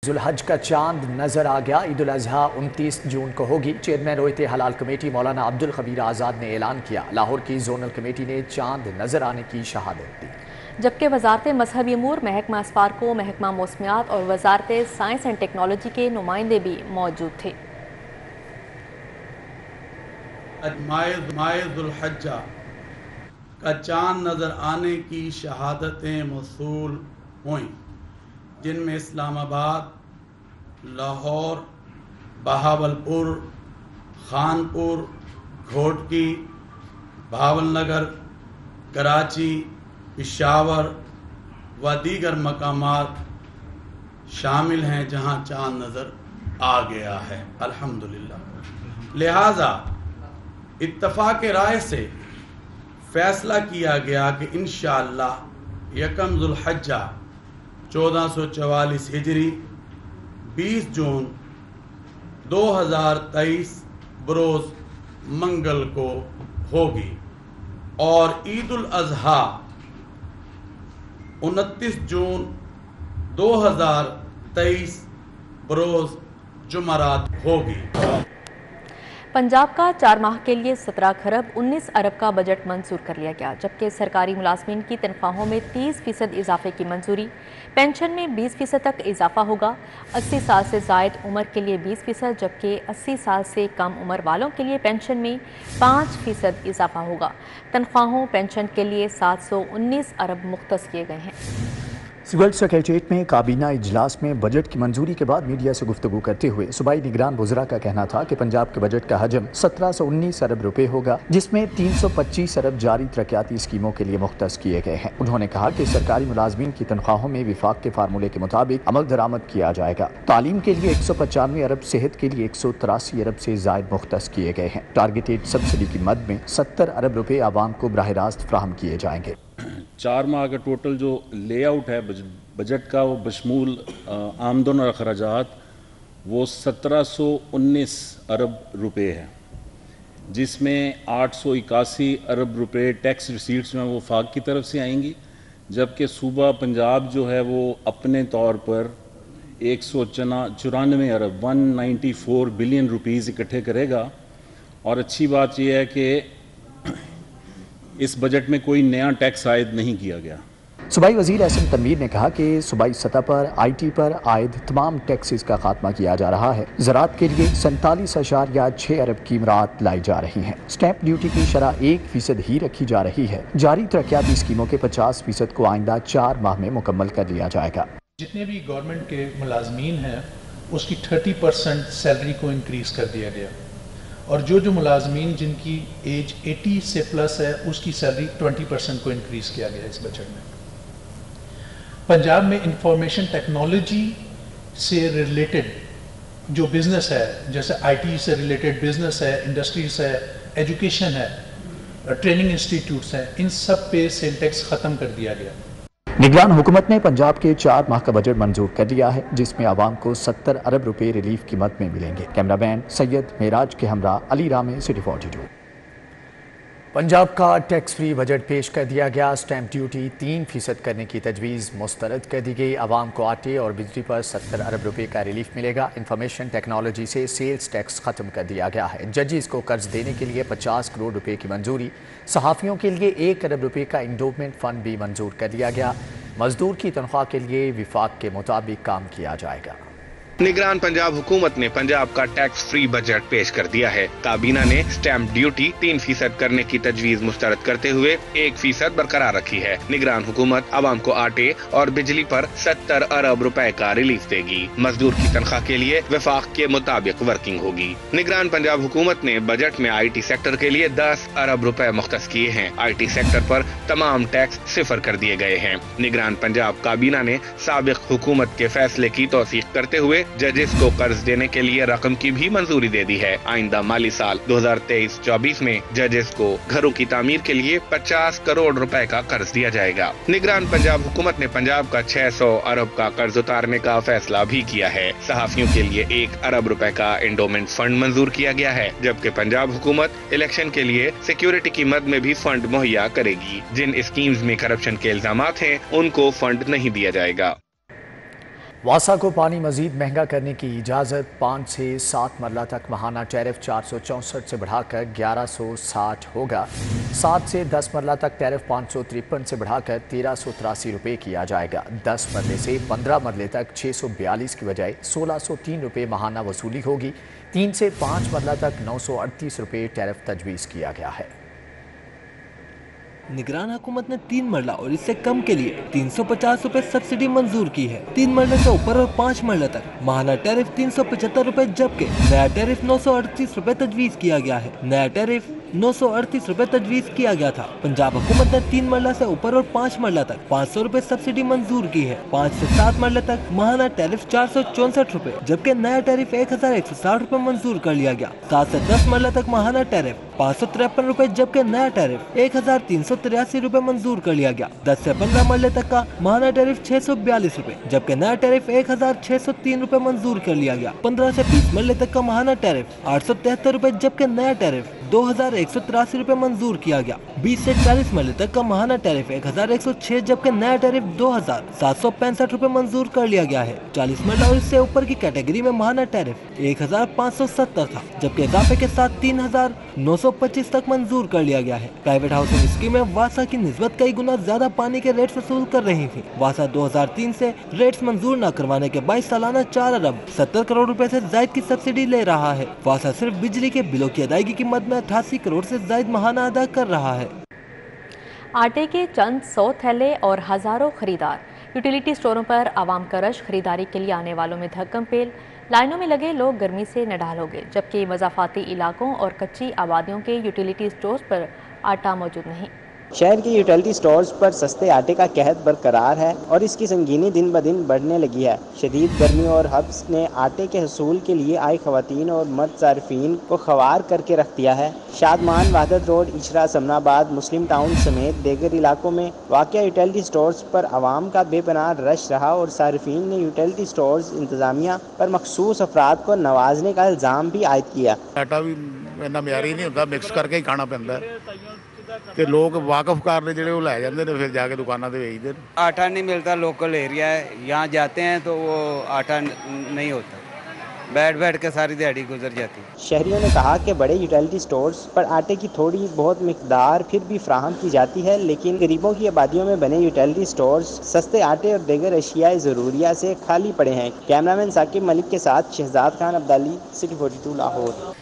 ذوالحج کا چاند نظر آ گیا۔ عید الاضحیٰ 29 جون کو ہوگی۔ چیئرمین رویت حلال کمیٹی مولانا عبدالخبیر آزاد نے اعلان کیا، لاہور کی زونل کمیٹی نے چاند نظر آنے کی شہادت دی، جبکہ وزارت مذہبی امور، محکمہ اسپارکو، محکمہ موسمیات اور وزارت سائنس اینڈ ٹیکنالوجی کے نمائندے بھی موجود تھے۔ ماہ ذوالحجہ کا چاند نظر آنے کی شہادتیں موصول ہوئیں، جن میں اسلام آباد، لاہور، بہاولپور، خانپور، گھوٹکی، بھاول نگر، کراچی، پشاور و دیگر مقامات شامل ہیں جہاں چاند نظر آ گیا ہے الحمدللہ۔ لہٰذا اتفاق رائے سے فیصلہ کیا گیا کہ انشاءاللہ 1 ذوالحجہ 1444 ہجری 20 جون 2023 بروز منگل کو ہوگی، اور عید الاضحیٰ 29 جون 2023 بروز جمعرات ہوگی۔ پنجاب کا 4 ماہ کے لیے 17 کھرب 19 ارب کا بجٹ منظور کر لیا گیا، جبکہ سرکاری ملازمین کی تنخواہوں میں 30% اضافے کی منظوری، پینشن میں 20% تک اضافہ ہوگا، 80 سال سے زائد عمر کے لیے 20%، جبکہ 80 سال سے کم عمر والوں کے لیے پینشن میں 5% اضافہ ہوگا۔ تنخواہوں پینشن کے لیے 719 ارب مختص کیے گئے ہیں۔ سول سیکریٹریٹ میں کابینہ اجلاس میں بجٹ کی منظوری کے بعد میڈیا سے گفتگو کرتے ہوئے صوبائی نگران وزراء کا کہنا تھا کہ پنجاب کے بجٹ کا حجم 1719 ارب روپے ہوگا، جس میں 325 ارب جاری ترقیاتی اسکیموں کے لیے مختص کیے گئے ہیں۔ انہوں نے کہا کہ سرکاری ملازمین کی تنخواہوں میں وفاق کے فارمولے کے مطابق عمل درآمد کیا جائے گا۔ تعلیم کے لیے 195 ارب، صحت کے لیے 183 ارب سے زائد مختص کیے گئے ہیں۔ ٹارگیٹڈ سبسڈی کی مد میں 70 ارب روپے عوام کو براہ راست فراہم کیے جائیں گے۔ 4 ماہ کا ٹوٹل جو لے آؤٹ ہے بجٹ کا، وہ بشمول آمدن اور اخراجات، وہ 1719 ارب روپے ہے، جس میں 881 ارب روپے ٹیکس ریسیٹس میں وہ وفاق کی طرف سے آئیں گی، جبکہ صوبہ پنجاب جو ہے وہ اپنے طور پر 194 ارب 194 بلین روپیز اکٹھے کرے گا۔ اور اچھی بات یہ ہے کہ اس بجٹ میں کوئی نیا ٹیکس عائد نہیں کیا گیا۔ صوبائی وزیر احسن تنویر نے کہا کہ صوبائی سطح پر آئی ٹی پر عائد تمام ٹیکسز کا خاتمہ کیا جا رہا ہے۔ زراعت کے لیے 47.6 ارب کی مراعات لائی جا رہی ہیں۔ اسٹیمپ ڈیوٹی کی شرح 1% ہی رکھی جا رہی ہے۔ جاری ترقیاتی اسکیموں کے 50% کو آئندہ 4 ماہ میں مکمل کر لیا جائے گا۔ جتنے بھی گورنمنٹ کے ملازمین ہیں اس کی 30% سیلری کو انکریز کر دیا گیا، اور جو ملازمین جن کی ایج 80 سے پلس ہے اس کی سیلری 20% کو انکریز کیا گیا اس بجٹ میں۔ پنجاب میں انفارمیشن ٹیکنالوجی سے ریلیٹڈ جو بزنس ہے، جیسے آئی ٹی سے ریلیٹڈ بزنس ہے، انڈسٹریز ہے، ایجوکیشن ہے، ٹریننگ انسٹیٹیوٹس ہیں، ان سب پہ سیل ٹیکس ختم کر دیا گیا۔ نگران حکومت نے پنجاب کے 4 ماہ کا بجٹ منظور کر لیا ہے، جس میں عوام کو 70 ارب روپے ریلیف کی مد میں ملیں گے۔ کیمرہ مین سید معراج کے ہمراہ علی رامے، سٹی 42۔ پنجاب کا ٹیکس فری بجٹ پیش کر دیا گیا۔ اسٹیمپ ڈیوٹی 3% کرنے کی تجویز مسترد کر دی گئی۔ عوام کو آٹے اور بجلی پر 70 ارب روپے کا ریلیف ملے گا۔ انفارمیشن ٹیکنالوجی سے سیلز ٹیکس ختم کر دیا گیا ہے۔ ججز کو قرض دینے کے لیے 50 کروڑ روپے کی منظوری۔ صحافیوں کے لیے 1 ارب روپے کا انڈومنٹ فنڈ بھی منظور کر دیا گیا۔ مزدور کی تنخواہ کے لیے وفاق کے مطابق کام کیا جائے گا۔ نگران پنجاب حکومت نے پنجاب کا ٹیکس فری بجٹ پیش کر دیا ہے۔ کابینہ نے اسٹیمپ ڈیوٹی 3% کرنے کی تجویز مسترد کرتے ہوئے 1% برقرار رکھی ہے۔ نگران حکومت عوام کو آٹے اور بجلی پر 70 ارب روپے کا ریلیف دے گی۔ مزدور کی تنخواہ کے لیے وفاق کے مطابق ورکنگ ہوگی۔ نگران پنجاب حکومت نے بجٹ میں آئی ٹی سیکٹر کے لیے 10 ارب روپے مختص کیے ہیں۔ آئی ٹی سیکٹر پر تمام ٹیکس صفر کر دیے گئے ہیں۔ نگران پنجاب کابینہ نے سابق حکومت کے فیصلے کی توثیق کرتے ہوئے ججز کو قرض دینے کے لیے رقم کی بھی منظوری دے دی ہے۔ آئندہ مالی سال 2023-24 میں ججز کو گھروں کی تعمیر کے لیے 50 کروڑ روپے کا قرض دیا جائے گا۔ نگران پنجاب حکومت نے پنجاب کا 600 ارب کا قرض اتارنے کا فیصلہ بھی کیا ہے۔ صحافیوں کے لیے 1 ارب روپے کا انڈومنٹ فنڈ منظور کیا گیا ہے، جبکہ پنجاب حکومت الیکشن کے لیے سیکیورٹی کی مد میں بھی فنڈ مہیا کرے گی۔ جن اسکیمز میں کرپشن کے الزامات ہیں ان کو فنڈ نہیں دیا جائے گا۔ वासा को पानी मजीद महंगा करने की इजाज़त। 5 से 7 मरला तक माहाना टैरिफ 464 से बढ़ाकर 1160 होगा। 7 से 10 मरला तक टैरिफ 553 से बढ़ाकर 1383 रुपये किया जाएगा। 10 मरले से 15 मरले तक 642 की बजाय 1603 रुपये माहाना वसूली होगी। 3 से 5 मरला तक 938 रुपये टैरिफ तजवीज़ किया गया है। निगरान हुकूमत ने 3 मरला और इससे कम के लिए 350 रुपए सब्सिडी मंजूर की है। 3 मरले से ऊपर और 5 मरले तक माहाना टैरिफ 375 रुपए, जबकि नया टैरिफ 938 रुपए तजवीज़ किया गया है। नया टैरिफ 938 रुपए तजवीज़ किया गया था। पंजाब हुकूमत ने 3 मरला से ऊपर और 5 मरला तक 500 रुपए सब्सिडी मंजूर की है। 5 से 7 मरले तक माहाना टैरिफ 464 रुपए, जबकि नया टैरिफ 1160 रुपए मंजूर कर लिया गया। 7 से 10 मरला तक माहाना टैरिफ 553 रुपए, जबकि नया टैरिफ 1383 रुपए मंजूर कर लिया गया। 10 से 15 मरले तक का माहाना टैरिफ 642 रुपए, जबकि नया टैरिफ 1603 रुपए मंजूर कर लिया गया। 15 से 20 मरले तक का माहाना टैरिफ 873 रुपए, जबकि नया टैरिफ 2183 रुपए मंजूर किया गया। 20 से 40 मरले तक का माहाना टैरिफ 1106, जबकि नया टैरिफ 2765 रुपए मंजूर कर लिया गया है। 40 मरला और इससे ऊपर की कैटेगरी में माहाना टैरिफ 1570 था, जबकि इजाफे के साथ 3925 तक मंजूर कर लिया गया है। प्राइवेट हाउसिंग स्कीम में वासा की निस्बत कई गुना ज्यादा पानी के रेट्स वसूल कर रही थी। वासा 2003 से रेट्स मंजूर न करवाने के बाद सालाना 4 अरब 70 करोड़ रुपए से जायद की सब्सिडी ले रहा है। वासा सिर्फ बिजली के बिलों की अदायगी की मद में 88 करोड़ से जायद माहाना अदा कर रहा है। आटे के चंद 100 थैले और हजारों खरीदार। यूटिलिटी स्टोरों पर आवाम का रश। खरीदारी के लिए आने वालों में धक्कम पेल। लाइनों में लगे लोग गर्मी से नढाल हो गए, जबकि मज़ाफ़ाती इलाकों और कच्ची आबादियों के यूटिलिटी स्टोर्स पर आटा मौजूद नहीं। शहर के यूटिलिटी स्टोर्स पर सस्ते आटे का कहर बरकरार है और इसकी संगीनी दिन ब दिन बढ़ने लगी है। शदीद गर्मी और हब्स ने आटे के हसूल के लिए आए खवातीन और मर्द सार्फिन को ख्वार करके रख दिया है। शादमान, वहदत रोड, इचरा, समनाबाद, मुस्लिम टाउन समेत दीगर इलाकों में वाक़या यूटिलिटी स्टोर्स पर आवाम का बेपनाह रश रहा और सार्फिन ने यूटिलिटी स्टोर्स इंतजामिया पर मखसूस अफराद को नवाजने का इल्ज़ाम भी आयद किया। आटा भी इन्ना मियारी नहीं होता, मिक्स करके ही खाना पैंदा ਤੇ ਲੋਕ वाकफकार ने ਜਿਹੜੇ ਉਹ ਲੈ ਜਾਂਦੇ ਨੇ ਫਿਰ ਜਾ ਕੇ ਦੁਕਾਨਾਂ ਤੇ ਵੇਚਦੇ ਨੇ। आटा नहीं मिलता, लोकल एरिया है, यहाँ जाते हैं तो वो आटा नहीं होता, बैठ बैठ के सारी दिहाड़ी गुजर जाती है। शहरियों ने कहा कि बड़े यूटिलिटी स्टोर्स पर आटे की थोड़ी बहुत मिकदार फिर भी फ्राहम की जाती है, लेकिन गरीबों की आबादियों में बने यूटिलिटी स्टोर्स सस्ते आटे और दीगर अशियाए ज़रूरिया से खाली पड़े हैं। कैमरामैन साकिब मलिक के साथ शहजाद खान अब्दाली, सिटी 42 लाहौर।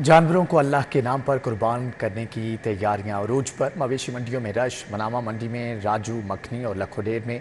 जानवरों को अल्लाह के नाम पर कुर्बान करने की तैयारियां अरूज पर। मवेशी मंडियों में रश। मनामा मंडी में राजू, मखनी और लखोडेर में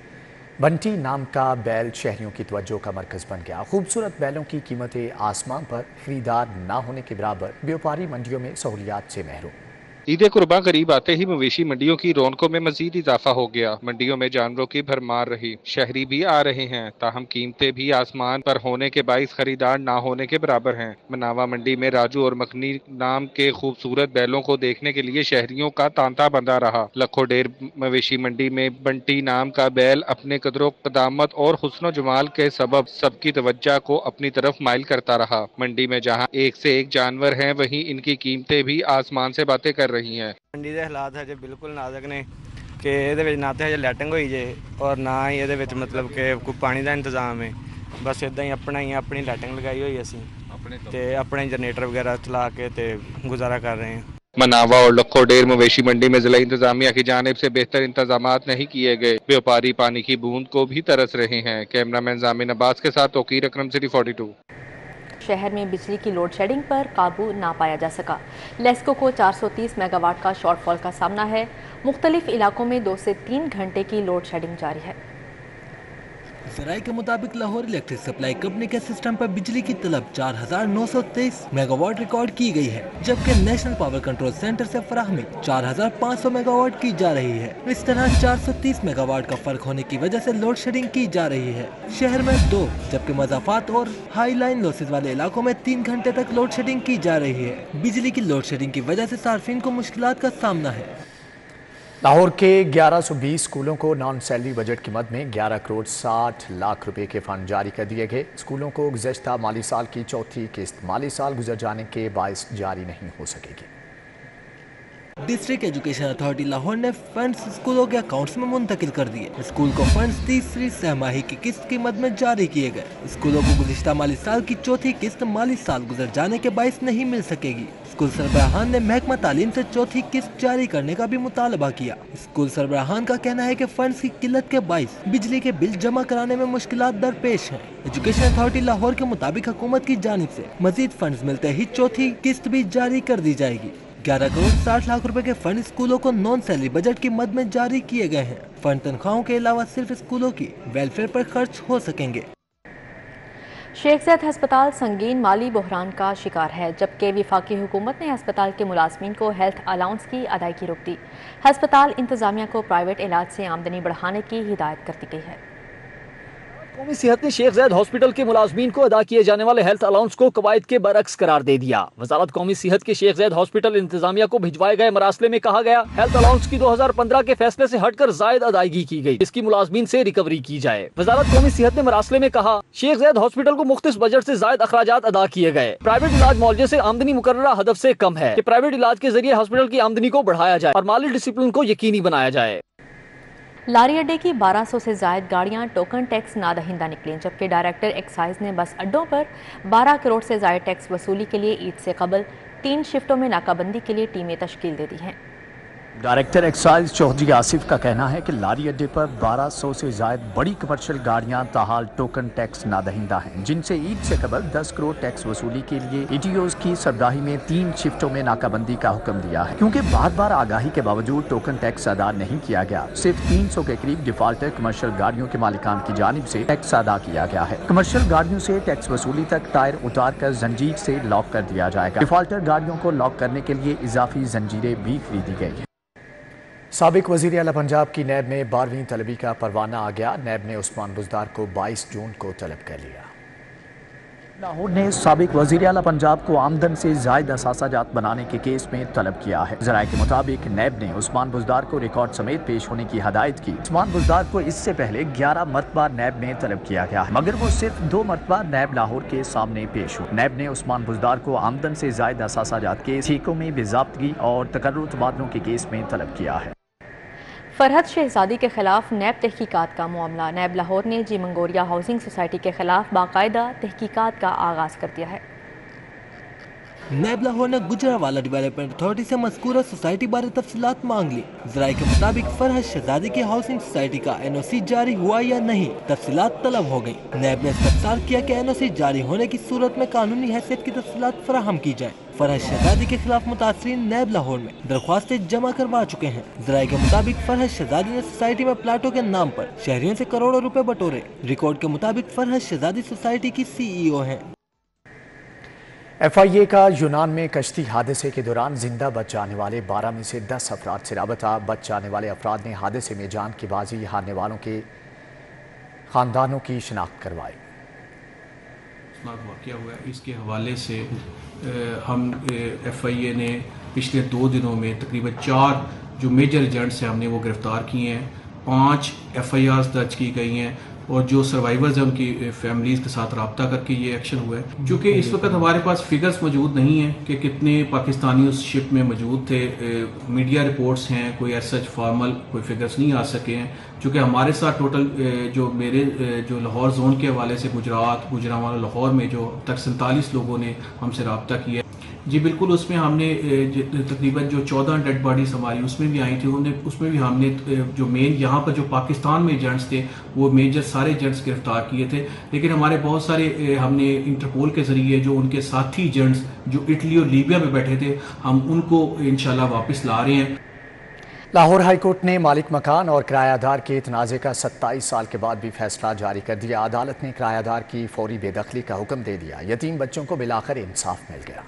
बंटी नाम का बैल शहरियों की तवज्जो का मरकज़ बन गया। खूबसूरत बैलों की कीमतें आसमान पर, खरीदार ना होने के बराबर। व्यापारी मंडियों में सहूलियात से महरूम। ईद कुर्बान करीब आते ही मवेशी मंडियों की रौनकों में मजीद इजाफा हो गया। मंडियों में जानवरों की भरमार रही। शहरी भी आ रहे हैं, ताहम कीमतें भी आसमान पर होने के बाइस खरीदार ना होने के बराबर हैं। मनावा मंडी में राजू और मखनी नाम के खूबसूरत बैलों को देखने के लिए शहरियों का तांता बंधा रहा। लखोडेर मवेशी मंडी में बंटी नाम का बैल अपने कदरों कदामत और हुस्न जमाल के सबब सबकी तवज्जो को अपनी तरफ माइल करता रहा। मंडी में जहाँ एक से एक जानवर हैं, वहीं इनकी कीमतें भी आसमान से बातें कर रही हैं। मंडी के हालात हजे बिल्कुल नाजुक ने कि ये ना तो हजे लैटिंग हुई जे और ना ही ये मतलब कि कोई पानी का इंतजाम है। बस इदा ही अपनी लैटिंग लगाई हुई असी ते अपने जनरेटर वगैरह चला के ते गुजारा कर रहे हैं। मनावा और लखोडेर मवेशी मंडी में जिला इंतजामिया की जानिब से बेहतर इंतजामात नहीं किए गए। व्यापारी पानी की बूंद को भी तरस रहे हैं। कैमरामैन जामिन अब्बास के साथ तौकीर अकरम, सिटी 42। शहर में बिजली की लोड शेडिंग पर काबू ना पाया जा सका। लेस्को को 430 मेगावाट का शॉर्टफॉल का सामना है। मुख्तलिफ इलाकों में 2 से 3 घंटे की लोड शेडिंग जारी है। जराये के मुताबिक लाहौर इलेक्ट्रिक सप्लाई कंपनी के सिस्टम पर बिजली की तलब 4923 मेगावाट रिकॉर्ड की गई है, जबकि नेशनल पावर कंट्रोल सेंटर से फराहमी 4500 मेगावाट की जा रही है। इस तरह 430 मेगावाट का फर्क होने की वजह से लोड शेडिंग की जा रही है। शहर में 2 जबकि मज़ाफात और हाई लाइन लॉसेज वाले इलाकों में 3 घंटे तक लोड शेडिंग की जा रही है। बिजली की लोड शेडिंग की वजह से सार्फिन को मुश्किलात का सामना है। लाहौर के 1120 स्कूलों को नॉन सैलरी बजट की मद में 11 करोड़ 60 लाख रुपए के फंड जारी कर दिए गए। स्कूलों को गुज़श्ता माली साल की चौथी किस्त माली साल गुजर जाने के बायस जारी नहीं हो सकेगी। डिस्ट्रिक्ट एजुकेशन अथॉरिटी लाहौर ने फंड्स स्कूलों के अकाउंट्स में मुंतकिल कर दिए। स्कूल को फंड्स तीसरी सहमाही की किस्त की मद में जारी किए गए। स्कूलों को गुज़िश्ता माली साल की चौथी किस्त माली साल गुजर जाने के बाइस नहीं मिल सकेगी। स्कूल सरबराहान ने महकमा तालीम से चौथी किस्त जारी करने का भी मुतालबा किया। स्कूल सरबराहान का कहना है कि फंड्स की किल्लत के बाइस बिजली के बिल जमा कराने में मुश्किलात दरपेश हैं। एजुकेशन अथॉरिटी लाहौर के मुताबिक हुकूमत की जानिब से मजीद फंड्स मिलते ही चौथी किस्त भी जारी कर दी जाएगी। 11 करोड़ 60 लाख रुपए के फंड स्कूलों को नॉन सैलरी बजट की मद में जारी किए गए हैं। फंड तनख्वाहों के अलावा सिर्फ स्कूलों की वेलफेयर पर खर्च हो सकेंगे। शेख ज़ैद हस्पताल संगीन माली बहरान का शिकार है, जबकि वफाकी हुकूमत ने हस्पताल के मुलाजमीन को हेल्थ अलाउंस की अदायगी रोक दी। हस्पताल इंतजामिया को प्राइवेट इलाज से आमदनी बढ़ाने की हिदायत कर दी गई है। कौमी सेहत ने शेख ज़ैद हॉस्पिटल के मुलाजमीन को अदा किए जाने वाले हेल्थ अलाउंस को कवायद के बरक्स करार दे दिया। वजारत कौमी सेहत के शेख ज़ैद हॉस्पिटल इंतजामिया को भिजवाए गए मरासले में कहा गया, हेल्थ अलाउंस की 2015 के फैसले से हटकर जायद अदायगी की गई, इसकी मुलाजमीन से रिकवरी की जाए। वजारत कौमी सेहत ने मरासले में कहा, शेख ज़ैद हॉस्पिटल को मुख्तस बजट से जायद अखराजात अदा किए गए। प्राइवेट इलाज मुआवजे से आमदनी मुकर्ररा हदफ से कम है कि प्राइवेट इलाज के जरिए हॉस्पिटल की आमदनी को बढ़ाया जाए और माली डिसिप्लिन को यकीनी बनाया जाए। लारी अड्डे की 1200 से जायद गाड़ियां टोकन टैक्स नादहिंदा निकलीं, जबकि डायरेक्टर एक्साइज ने बस अड्डों पर 12 करोड़ से जायद टैक्स वसूली के लिए ईद से कबल 3 शिफ्टों में नाकाबंदी के लिए टीमें तश्कील दे दी हैं। डायरेक्टर एक्साइज चौधरी आसिफ का कहना है कि लारी अड्डे पर 1200 से जायद बड़ी कमर्शियल गाड़ियां ताहाल टोकन टैक्स नादहिंदा हैं, जिनसे ईद से कबल 10 करोड़ टैक्स वसूली के लिए ETOs की सरबराही में 3 शिफ्टों में नाकाबंदी का हुक्म दिया है। क्योंकि बार बार आगाही के बावजूद टोकन टैक्स अदा नहीं किया गया, सिर्फ 300 के करीब डिफॉल्टर कमर्शियल गाड़ियों के मालिकान की जानिब से टैक्स अदा किया गया है। कमर्शियल गाड़ियों से टैक्स वसूली तक टायर उतार कर जंजीर से लॉक कर दिया जाएगा। डिफॉल्टर गाड़ियों को लॉक करने के लिए इजाफी जंजीरें भी खरीदी गई है। साबिक वज़ीर आला पंजाब की नैब में 12वीं तलबी का परवाना आ गया। नैब ने उस्मान बुज़दार को 22 जून को तलब कर लिया। लाहौर ने साबिक वज़ीर आला पंजाब को आमदन से ज़ायद असासाजात बनाने के केस में तलब किया है। ज़राए के मुताबिक नैब ने उस्मान बुज़दार को रिकॉर्ड समेत पेश होने की हदायत की। उस्मान बुज़दार को इससे पहले 11 मरतबा नैब में तलब किया गया है, मगर वो सिर्फ 2 मरतबा नैब लाहौर के सामने पेश हुए। नैब ने उस्मान बुज़दार को आमदन से ज़ायद असासाजात के ठेकों में बेज़ाब्तगी और तकर्रुर तबादलों के केस में तलब किया है। फरहद शहजादी के खिलाफ नैब तहकीकात का मामला। नैब लाहौर ने जी मंगोरिया हाउसिंग सोसाइटी के खिलाफ बाकायदा तहकीकात का आगाज कर दिया है। नैब लाहौर ने गुजरावाला डेवलपमेंट अथॉरिटी से मज़कूरा सोसाइटी बारे तफसीलात मांग ली। ज़राए के मुताबिक फरहद शहजादी की हाउसिंग सोसाइटी का NOC जारी हुआ या नहीं, तफसीलात तलब हो गई। नैब ने इस्तफसार किया कि NOC जारी होने की सूरत में कानूनी हैसियत की तफसीलात फराहम की जाए। फरहद शहजादी के खिलाफ मुतासरीन नैब लाहौर में दरख्वास्तें जमा करवा चुके हैं। ज़राए के मुताबिक फरहद शहजादी ने सोसाइटी में प्लाटों के नाम पर शहरियों से करोड़ों रुपए बटोरे। रिकॉर्ड के मुताबिक फरहद शहजादी सोसाइटी की CEO हैं। FIA का यूनान में कश्ती हादसे के दौरान जिंदा बच जाने वाले 12 में से 10 अफराद से राबता। बच जाने वाले अफराद ने हादसे में जान की बाजी हारने वालों के खानदानों की शिनाख्त करवाई। वाक़या हुआ है, इसके हवाले से हम FIA ने पिछले 2 दिनों में तकरीबन 4 जो मेजर एजेंट्स हैं हमने वो गिरफ़्तार किए हैं। 5 FIRs दर्ज की गई हैं और जो सर्वाइवर्स हैं उनकी फैमिलीज़ के साथ रब्ता करके ये एक्शन हुआ है। चूँकि इस वक्त हमारे पास फिगर्स मौजूद नहीं हैं कि कितने पाकिस्तानी उस शिप में मौजूद थे। मीडिया रिपोर्ट्स हैं, कोई ऐसा फॉर्मल कोई फिगर्स नहीं आ सके हैं। चूँकि हमारे साथ टोटल जो मेरे जो लाहौर जोन के हवाले से गुजरावाला लाहौर में जो तक 47 लोगों ने हमसे रब्ता किया। जी बिल्कुल, उसमें हमने तकरीबन जो 14 डेड बॉडीज हमारी उसमें भी आई थी, उसमें भी हमने जो मेन यहाँ पर जो पाकिस्तान में एजेंट्स थे वो मेजर सारे एजेंट्स गिरफ्तार किए थे। लेकिन हमारे बहुत सारे हमने इंटरपोल के ज़रिए जो उनके साथी एजेंट्स जो इटली और लीबिया में बैठे थे हम उनको इंशाल्लाह वापस ला रहे हैं। लाहौर हाई कोर्ट ने मालिक मकान और किरायादार के तनाज़े का 27 साल के बाद भी फैसला जारी कर दिया। अदालत ने किरायादार की फौरी बेदखली का हुक्म दे दिया। यतीम बच्चों को बिलाखिर इंसाफ मिल गया।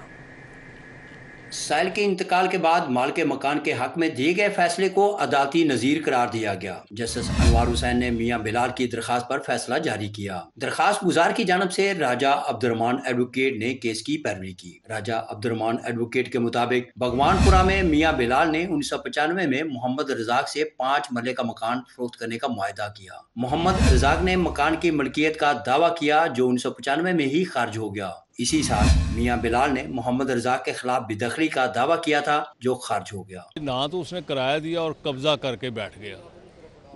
साइल के इंतकाल के बाद मालिक मकान के हक में दिए गए फैसले को अदालती नजीर करार दिया गया। जस्टिस अनवार हुसैन ने मियां बिलाल की दरखास्त पर फैसला जारी किया। दरखास्त गुजार की जानब से राजा अब्दुर्रहमान एडवोकेट ने केस की पैरवी की। राजा अब्दुर्रहमान एडवोकेट के मुताबिक भगवानपुरा में मियां बिलाल ने 1995 में मोहम्मद रजाक से 5 मरले का मकान फरोख्त करने का मुआहदा किया। मोहम्मद रजाक ने मकान की मलकियत का दावा किया जो 1995 में ही खारिज हो गया। इसी साल मियां बिलाल ने मोहम्मद रजा के खिलाफ बेदखली का दावा किया था, जो खारिज हो गया। ना तो उसने किराया दिया और कब्जा करके बैठ गया,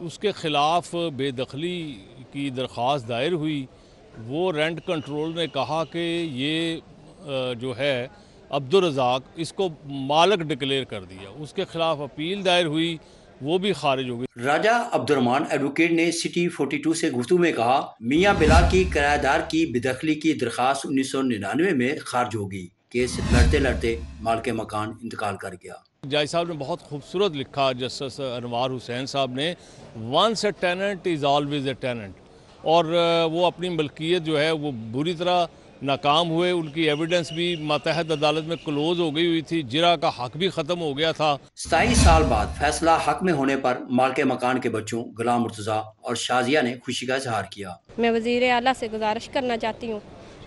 उसके खिलाफ बेदखली की दरख्वास्त दायर हुई। वो रेंट कंट्रोल ने कहा कि ये जो है अब्दुल रज़ाक, इसको मालिक डिक्लेयर कर दिया। उसके खिलाफ अपील दायर हुई, वो भी खारिज हो गई। राजा अब्दुर्रहमान एडवोकेट ने सिटी 42 से गुफ्तगू में कहा, मियां बिलाल की किराएदार की बेदखली की दरख्वास्त 1999 में खारिज होगी। केस लड़ते लड़ते मालिक मकान इंतकाल कर गया। जज साहब ने बहुत खूबसूरत लिखा, जस्टिस अनवार हुसैन साहब ने, once a tenant is always a tenant. और वो अपनी मलकियत जो है वो बुरी तरह नाकाम हुए। उनकी एविडेंस भी मातहत अदालत में क्लोज हो गई हुई थी, जिरा का हक भी ख़त्म हो गया था। 27 साल बाद फैसला हक में होने पर मालिक मकान के बच्चों गुलाम मुर्तज़ा और शाजिया ने खुशी का इजहार किया। मैं वज़ीर आला से गुजारिश करना चाहती हूँ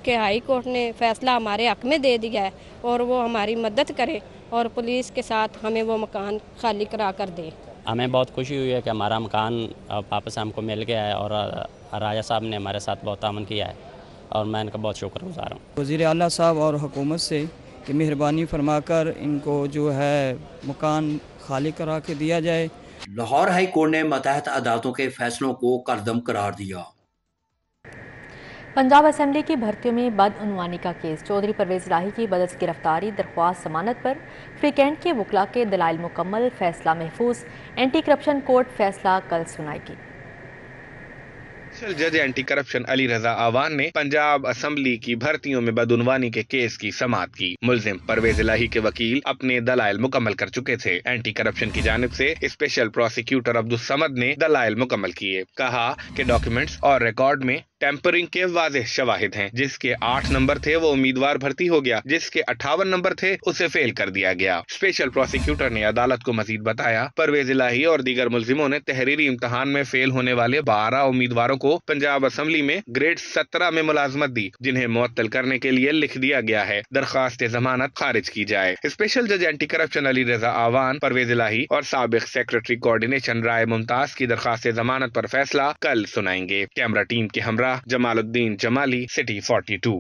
कि हाई कोर्ट ने फैसला हमारे हक में दे दिया है और वो हमारी मदद करे और पुलिस के साथ हमें वो मकान खाली करा कर दे। हमें बहुत खुशी हुई है कि हमारा मकान वापस हमको मिल गया है और राजा साहब ने हमारे साथ बहुत तामन किया है और मैं इनका बहुत शुक्रगुजार हूँ। वज़ीर आला साहब और हुकूमत से कि मेहरबानी फरमाकर इनको जो है मकान खाली करा के दिया जाए। लाहौर हाई कोर्ट ने मातहत अदालतों के फैसलों को कलदम करार दिया। पंजाब असेंबली की भर्तियों में बदउनवानी का केस, चौधरी परवेज इलाही की बदस गिरफ्तारी, दरख्वास्त जमानत पर फ्री कैंट के वकला के दलाइल मुकम्मल, फैसला महफूज। एंटी करप्शन कोर्ट फैसला कल सुनाएगी। स्पेशल जज एंटी करप्शन अली रजा आवान ने पंजाब असेंबली की भर्तियों में बदउनवानी के केस की समाअत की। मुलजिम परवेज इलाही के वकील अपने दलाइल मुकम्मल कर चुके थे। एंटी करप्शन की जानिब से स्पेशल प्रोसिक्यूटर अब्दुल समद ने दलाइल मुकम्मल किए। कहा कि डॉक्यूमेंट्स और रिकॉर्ड में टेम्परिंग के वाज़ेह शवाहिद हैं। जिसके 8 नंबर थे वो उम्मीदवार भर्ती हो गया, जिसके 58 नंबर थे उसे फेल कर दिया गया। स्पेशल प्रोसिक्यूटर ने अदालत को मजीद बताया, परवेज इलाही और दीगर मुलजिमों ने तहरीरी इम्तहान में फेल होने वाले 12 उम्मीदवारों को पंजाब असेंबली में ग्रेड 17 में मुलाजमत दी, जिन्हें मुअत्तल करने के लिए लिख दिया गया है। दरख्वास्त जमानत खारिज की जाए। स्पेशल जज एंटी करप्शन अली रजा आवान, परवेज इलाही और साबिक सेक्रेटरी कोऑर्डिनेशन राय मुमताज की दरख्वास्त जमानत पर फैसला कल सुनाएंगे। कैमरा टीम के हमरा जमालुद्दीन जमाली, सिटी 42।